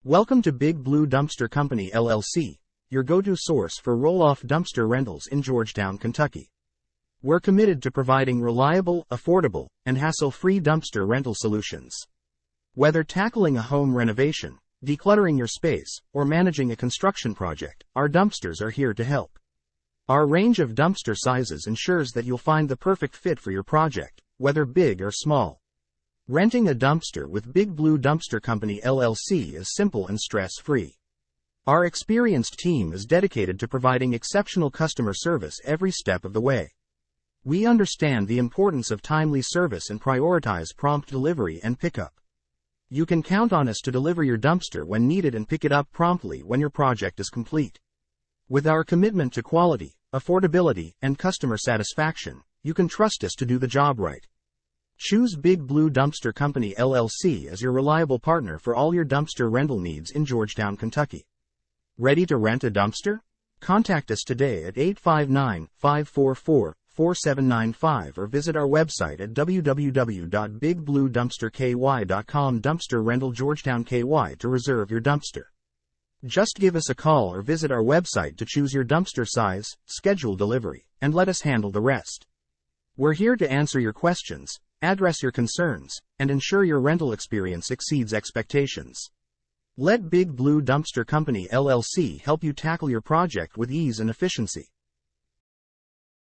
Welcome to Big Blue Dumpster Company LLC, your go-to source for roll-off dumpster rentals in Georgetown, Kentucky. We're committed to providing reliable, affordable, and hassle-free dumpster rental solutions. Whether tackling a home renovation, decluttering your space, or managing a construction project, our dumpsters are here to help. Our range of dumpster sizes ensures that you'll find the perfect fit for your project, whether big or small. Renting a dumpster with Big Blue Dumpster Company LLC is simple and stress-free. Our experienced team is dedicated to providing exceptional customer service every step of the way. We understand the importance of timely service and prioritize prompt delivery and pickup. You can count on us to deliver your dumpster when needed and pick it up promptly when your project is complete. With our commitment to quality, affordability, and customer satisfaction, you can trust us to do the job right. Choose Big Blue Dumpster Company LLC as your reliable partner for all your dumpster rental needs in Georgetown, Kentucky. Ready to rent a dumpster? Contact us today at 859-544-4795 or visit our website at www.bigbluedumpsterky.com. Dumpster Rental Georgetown KY to reserve your dumpster. Just give us a call or visit our website to choose your dumpster size, schedule delivery, and let us handle the rest. We're here to answer your questions, address your concerns, and ensure your rental experience exceeds expectations. Let Big Blue Dumpster Company LLC help you tackle your project with ease and efficiency.